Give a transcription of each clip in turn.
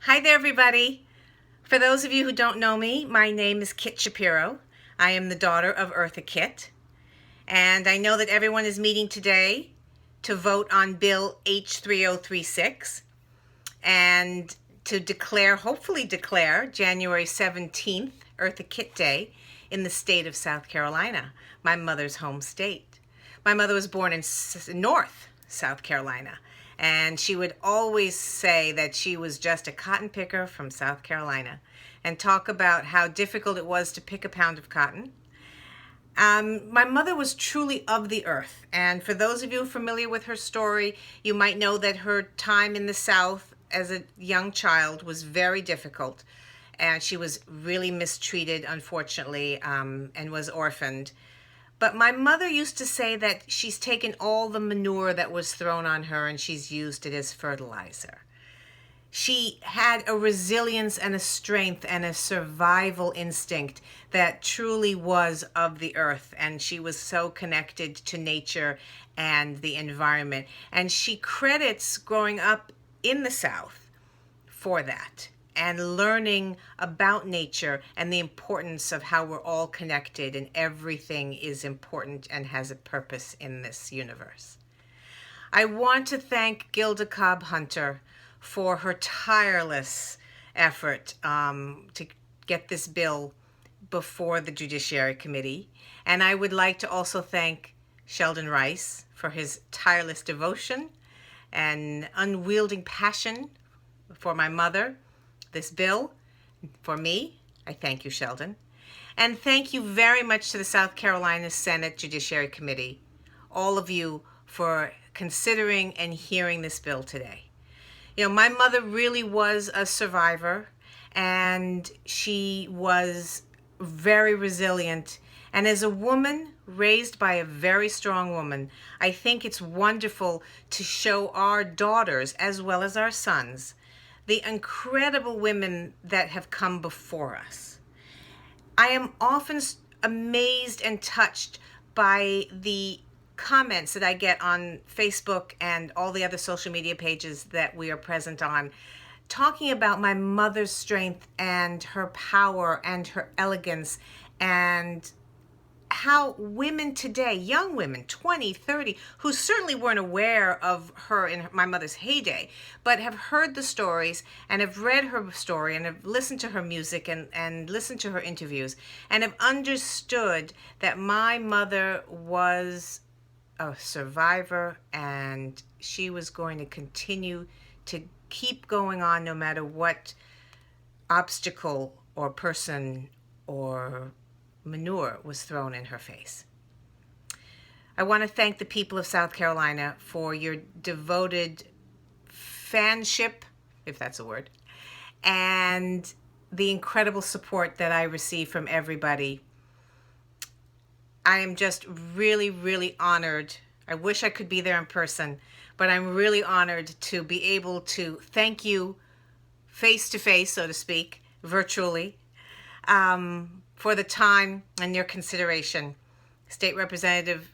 Hi there, everybody. For those of you who don't know me, my name is Kitt Shapiro. I am the daughter of EarthaKitt, and I know that everyone is meeting today to vote on Bill H3036 and to declare, hopefully declare, January 17th, EarthaKitt Day in the state of South Carolina, my mother's home state. My mother was born in North South Carolina, and she would always say that she was just a cotton picker from South Carolina and talk about how difficult it was to pick a pound of cotton. My mother was truly of the earth, and for those of you familiar with her story, you might know that her time in the South as a young child was very difficult, and she was really mistreated, unfortunately, and was orphaned. But my mother used to say that she's taken all the manure that was thrown on her and she's used it as fertilizer. She had a resilience and a strength and a survival instinct that truly was of the earth, and she was so connected to nature and the environment. And she credits growing up in the South for that and learning about nature and the importance of how we're all connected and everything is important and has a purpose in this universe. I want to thank Gilda Cobb-Hunter for her tireless effort to get this bill before the Judiciary Committee. And I would like to also thank Sheldon Rice for his tireless devotion and unwielding passion for my mother, this bill, for me. I thank you, Sheldon. And thank you very much to the South Carolina Senate Judiciary Committee, all of you, for considering and hearing this bill today. You know, my mother really was a survivor, and she was very resilient. And as a woman raised by a very strong woman, I think it's wonderful to show our daughters, as well as our sons, the incredible women that have come before us. I am often amazed and touched by the comments that I get on Facebook and all the other social media pages that we are present on, talking about my mother's strength and her power and her elegance, and how women today, young women, 20, 30, who certainly weren't aware of her in my mother's heyday, but have heard the stories and have read her story and have listened to her music and listened to her interviews and have understood that my mother was a survivor and she was going to continue to keep going on no matter what obstacle or person or manure was thrown in her face. I want to thank the people of South Carolina for your devoted fanship, if that's a word, and the incredible support that I receive from everybody. I am just really, really honored. I wish I could be there in person, but I'm really honored to be able to thank you face to face, so to speak, virtually, for the time and your consideration. State Representative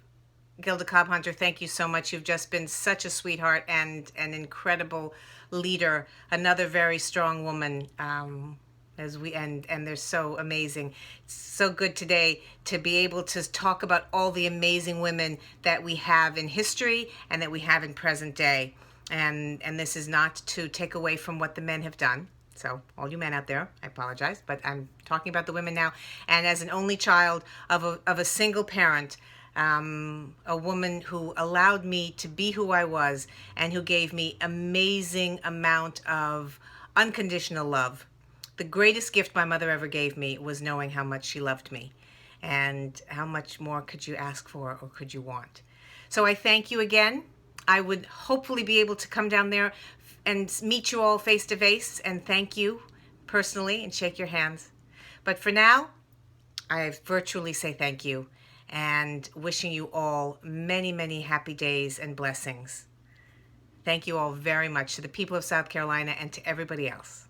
Gilda Cobb-Hunter, thank you so much. You've just been such a sweetheart and an incredible leader, another very strong woman, and they're so amazing. It's so good today to be able to talk about all the amazing women that we have in history and that we have in present day. And this is not to take away from what the men have done. So all you men out there, I apologize, but I'm talking about the women now. And as an only child of a single parent, a woman who allowed me to be who I was and who gave me amazing amount of unconditional love. The greatest gift my mother ever gave me was knowing how much she loved me, and how much more could you ask for or could you want. So I thank you again. I would hopefully be able to come down there and meet you all face to face and thank you personally and shake your hands. But for now, I virtually say thank you and wishing you all many, many happy days and blessings. Thank you all very much, to the people of South Carolina and to everybody else.